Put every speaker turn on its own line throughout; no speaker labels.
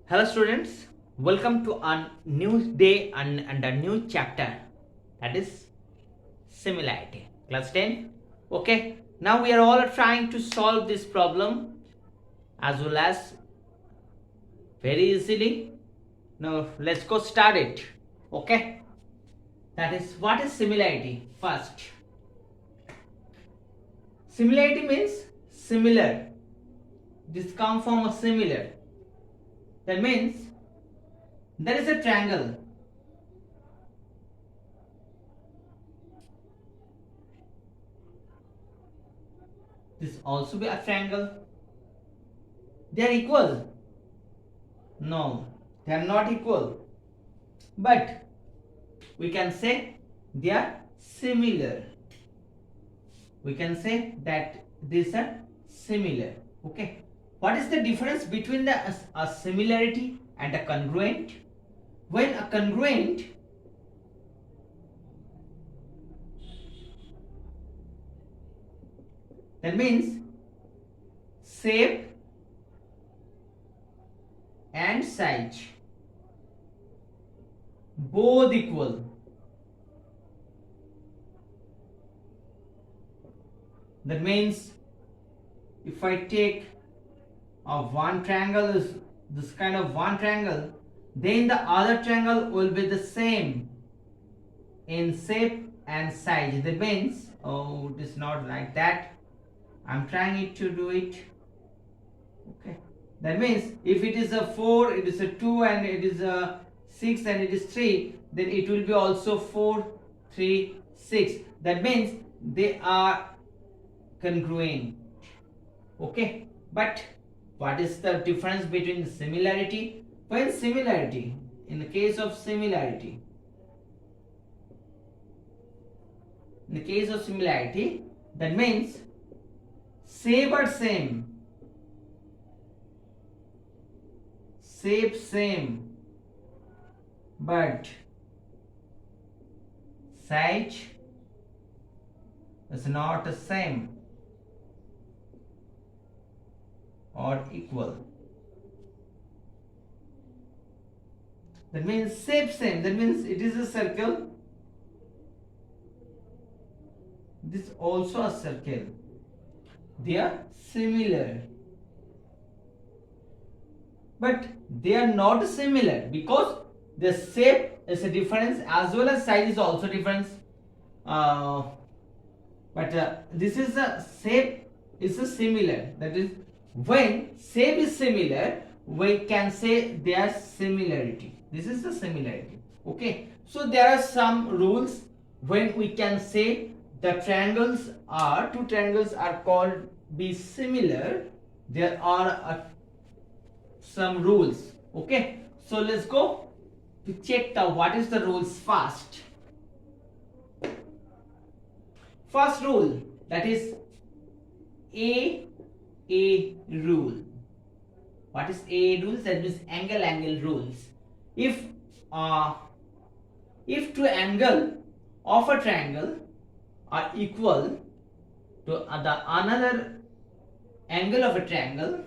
Hello students, welcome to a new day and a new chapter, that is similarity. Class 10. Okay, now we are all trying to solve this problem as well as very easily. Now let's go start it. Okay, that is what is similarity first. Similarity means similar. This comes from a similar. That means there is a triangle. This also be a triangle. They are equal. No, they are not equal. But we can say they are similar. We can say that these are similar. Okay. What is the difference between a similarity and a congruent? When a congruent, that means shape and size both equal. That means if I take a one triangle is this kind of one triangle, then the other triangle will be the same in shape and size. That means, oh, it is not like that. I'm trying it to do it. Okay. That means if it is a 4, it is a 2, and it is a 6, and it is 3, then it will be also 4, 3, 6. That means they are congruent. Okay. But what is the difference between the similarity? When similarity, in the case of similarity, that means shape are same, shape same, but size is not the same or equal. That means shape same, that means it is a circle, this also a circle, they are similar, but they are not similar because the shape is a difference as well as size is also difference. But this is a shape is a similar, that is when shape is similar we can say their similarity. This is the similarity. Okay, so there are some rules when we can say the triangles are two triangles are called be similar. There are some rules. Okay, so let's go to check the what is the rules first. First rule, that is A rule. What is A rules? That means angle rules. If uh, if two angle of a triangle are equal to the another angle of a triangle,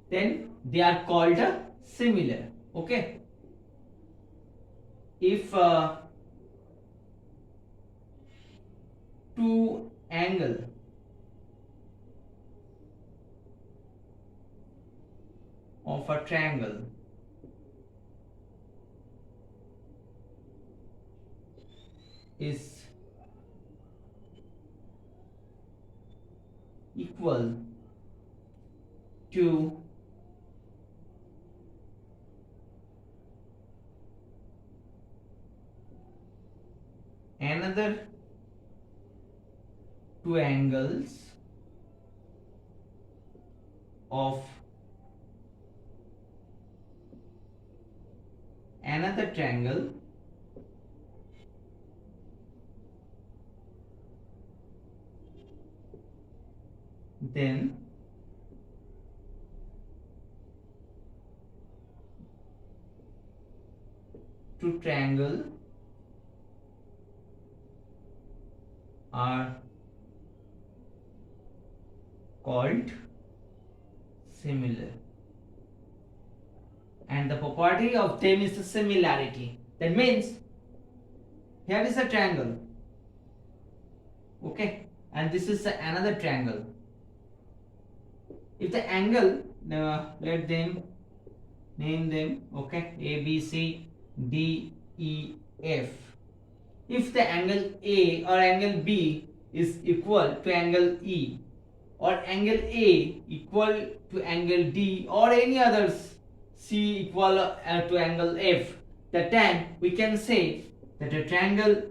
then they are called similar. Okay. If two angle of a triangle is equal to another two angles of another triangle, then two triangle are called similar. and the property of them is the similarity. That means here is a triangle, okay, and this is another triangle. If the angle, let them name them, okay, A, B, C, D, E, F. If the angle A or angle B is equal to angle E, or angle A equal to angle D, or any others C equal to angle F, that time we can say that a triangle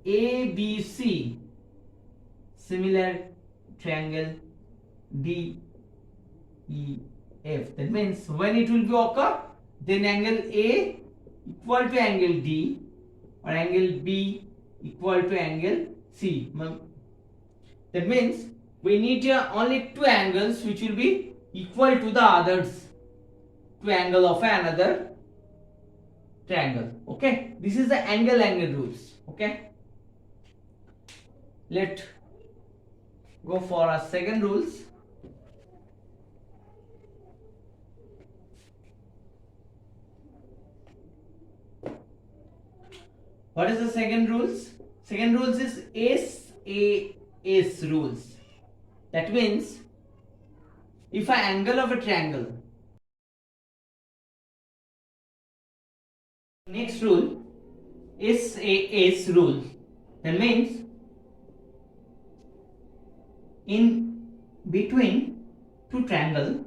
ABC similar triangle DEF. That means when it will be occur, then angle A equal to angle D or angle B equal to angle C. That means we need only two angles which will be equal to the others, two angle of another triangle. Okay, this is the angle rules. Okay, let go for our second rules. What is the second rules? Second rules is SAS rules. That means if an angle of a triangle, next rule is SAS rule. That means in between two triangle,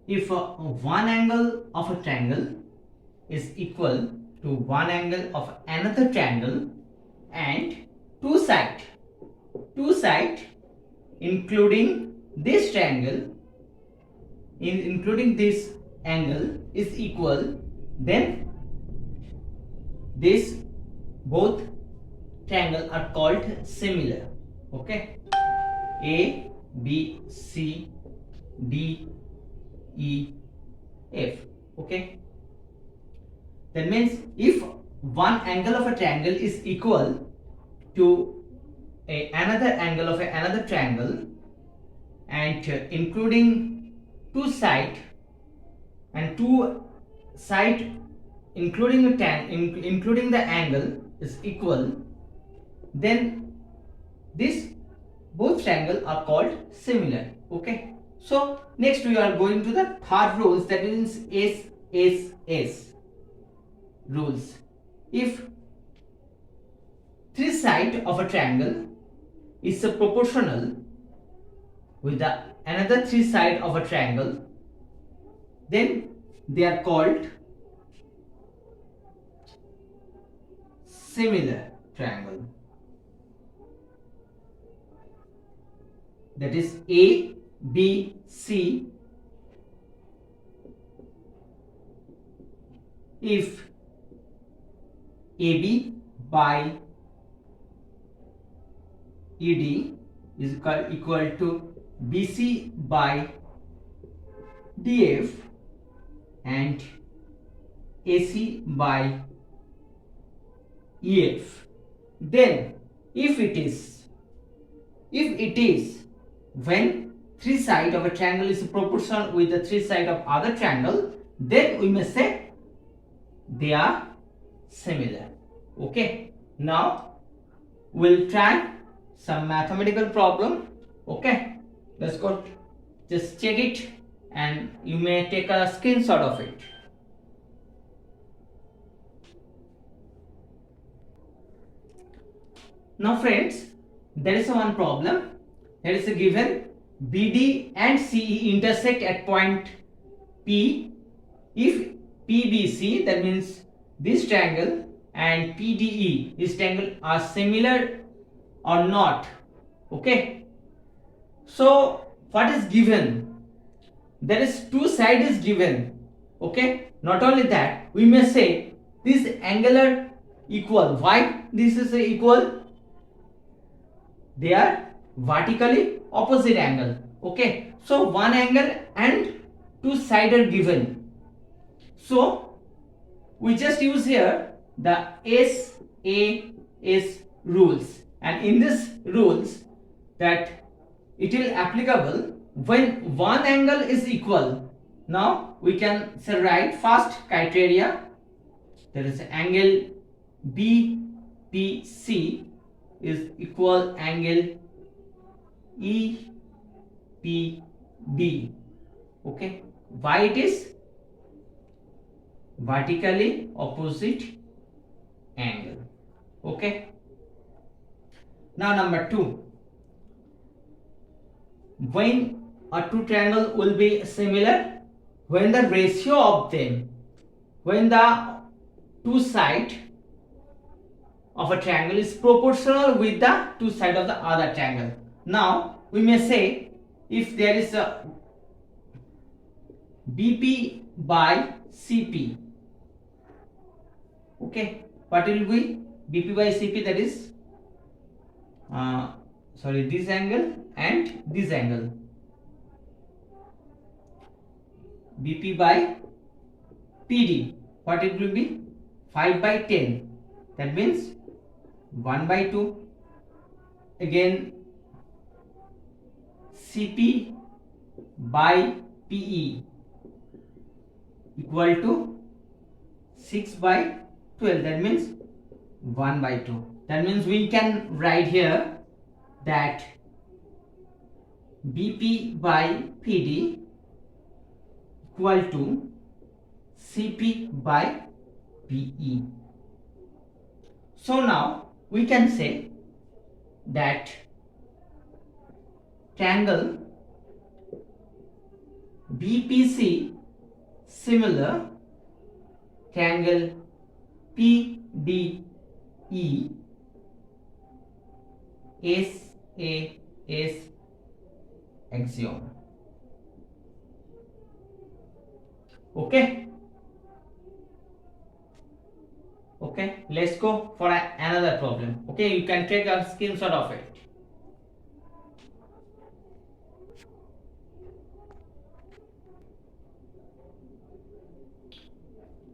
if one angle of a triangle is equal to one angle of another triangle and two side including this triangle including this angle is equal, then this both triangle are called similar. Okay, A, B, C, D, E, F. Okay, that means if one angle of a triangle is equal to another angle of another triangle and including two side and two side including including the angle is equal, then this both triangle are called similar. Okay, so next we are going to the third rules, that means SSS rules. If three sides of a triangle is proportional with the another three sides of a triangle, then they are called similar triangle. That is A, B, C. If AB by ED is equal to BC by DF and AC by EF, then if it is when three sides of a triangle is proportional with the three sides of other triangle, then we may say they are similar. Okay, now we'll try some mathematical problem. Okay, let's go, just check it and you may take a screenshot of it. Now friends, there is one problem. There is a given BD and CE intersect at point P. If PBC, that means this triangle, and PDE, this triangle, are similar or not. Okay, so what is given? There is two sides is given. Okay, not only that, we may say this angle are equal. Why this is equal? They are vertically opposite angle. Okay, so one angle and two sides are given, so we just use here the SAS rules, and in this rules that it will applicable when one angle is equal. Now we can say right first criteria. There is angle BPC is equal angle EPB. Okay, why it is? Vertically opposite angle. Okay, now number 2, when a two triangle will be similar when the ratio of them, when the two side of a triangle is proportional with the two side of the other triangle. Now we may say if there is a BP by CP, okay, what will be BP by CP? That is this angle and this angle, BP by PD, what it will be? 5 by 10, that means 1 by 2. Again CP by PE equal to 6 by 12, that means 1 by 2. That means we can write here that BP by PD equal to CP by PE. So now we can say that triangle BPC similar triangle PDE SAS axiom. Okay, let's go for another problem. Okay, you can take a screenshot of it.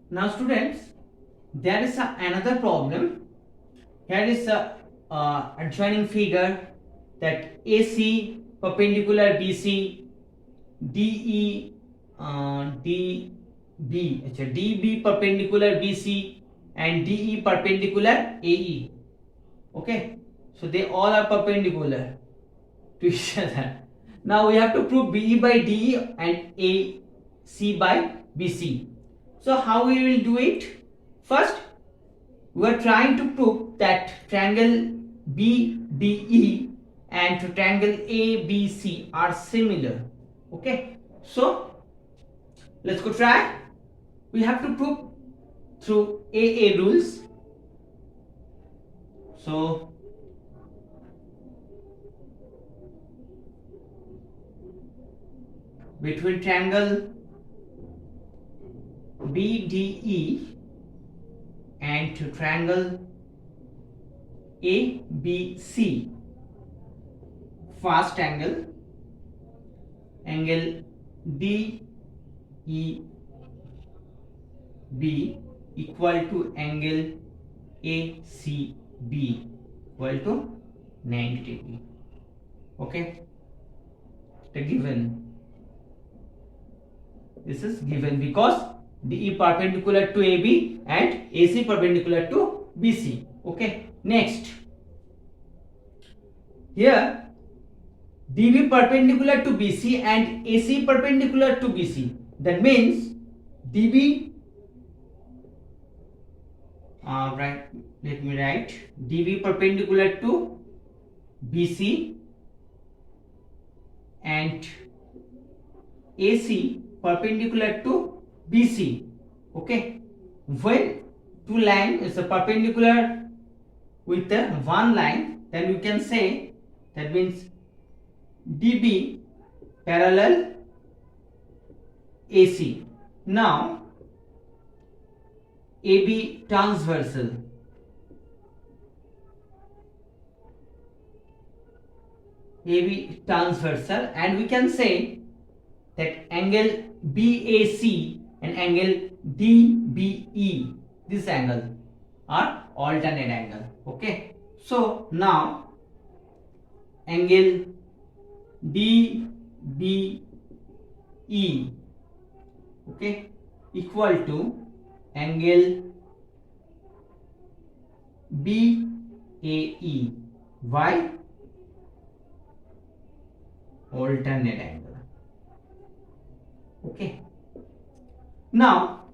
Now students, there is another problem. Here is a adjoining figure that AC perpendicular BC, DE DB perpendicular BC and DE perpendicular AE. Okay, so they all are perpendicular to each other. Now we have to prove BE by DE and AC by BC. So how we will do it? First, we are trying to prove that triangle BDE and triangle ABC are similar. Okay, so let's go try. We have to prove through AA rules. So between triangle BDE and to triangle ABC, first angle DEB equal to angle ACB equal to 90 degree. Okay, the given, this is given because DE perpendicular to AB and AC perpendicular to BC. Okay, next, here DB perpendicular to BC and AC perpendicular to BC. That means DB, right, let me write DB perpendicular to BC and AC perpendicular to BC. Okay, when two line is a perpendicular with the one line, then we can say that means DB parallel AC. Now AB transversal. AB transversal, and we can say that angle BAC and angle DBE, this angle are alternate angle. Okay, so now angle DBE, okay, equal to angle BAE. Why? Alternate angle. Okay. Now,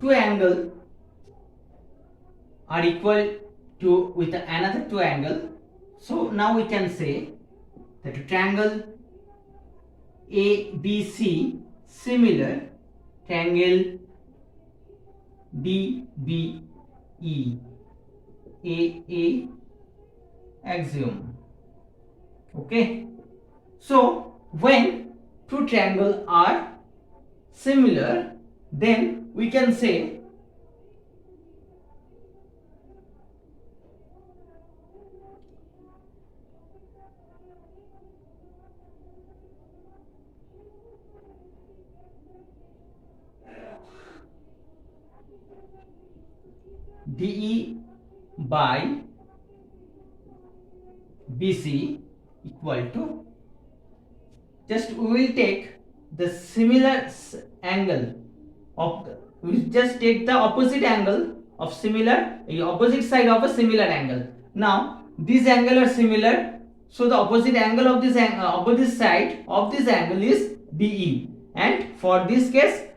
two angles are equal to with another two angle. So now we can say that a triangle ABC similar triangle DBE, AA axiom. Okay. So when two triangles are similar, then we can say DE by BC equal to, just we will take the similar angle of we just take the opposite angle of similar opposite side of a similar angle. Now these angle are similar, so the opposite angle of this opposite side of this angle is DE, and for this case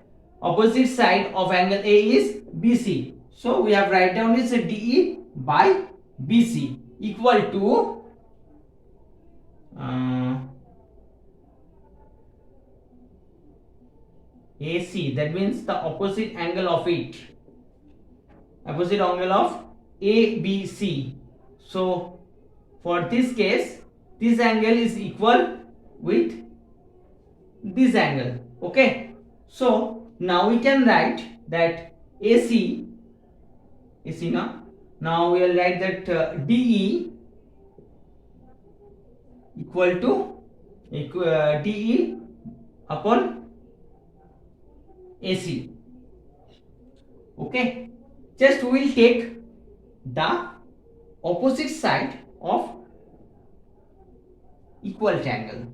opposite side of angle A is BC. So we have write down is DE by BC equal to AC, that means the opposite angle of it, opposite angle of ABC. So for this case this angle is equal with this angle. Okay, so now we can write that AC now we will write that DE equal to DE upon AC. Okay, just we will take the opposite side of equal angle.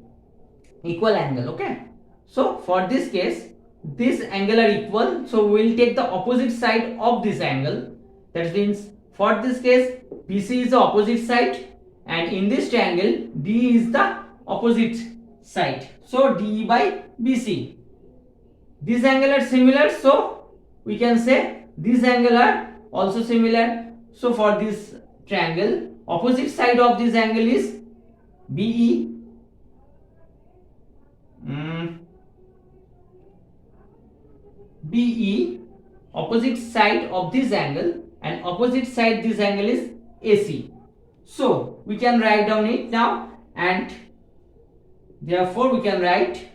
Okay, so for this case this angle are equal, so we will take the opposite side of this angle. That means for this case BC is the opposite side, and in this triangle D is the opposite side, so DE by BC. These angle are similar, so we can say these angle are also similar. So for this triangle opposite side of this angle is BE. BE, opposite side of this angle, and opposite side this angle is AC. So we can write down it now, and therefore we can write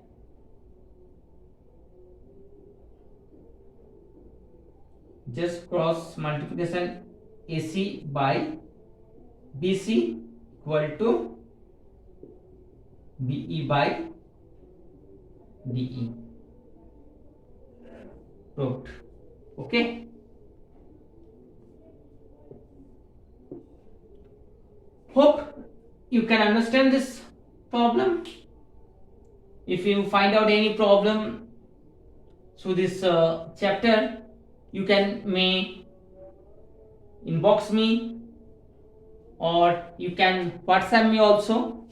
just cross multiplication AC by BC equal to BE by DE. Proved. Okay. Hope you can understand this problem. If you find out any problem through this chapter, you can may inbox me, or you can WhatsApp me also.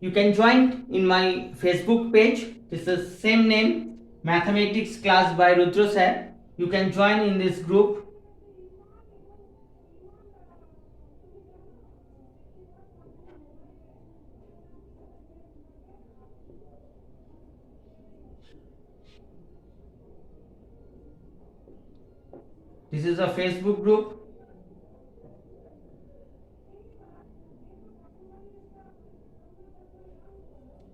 You can join in my Facebook page. This is the same name, Mathematics Class by Rudra Sir. You can join in this group. This is a Facebook group.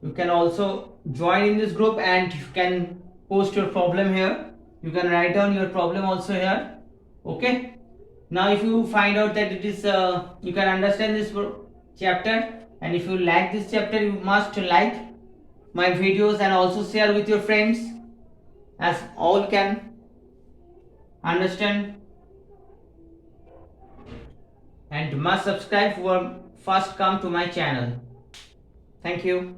You can also join in this group, and you can post your problem here. You can write down your problem also here. Okay. Now if you find out that it is you can understand this chapter, and if you like this chapter, you must like my videos and also share with your friends, as all can understand, and must subscribe first come to my channel. Thank you.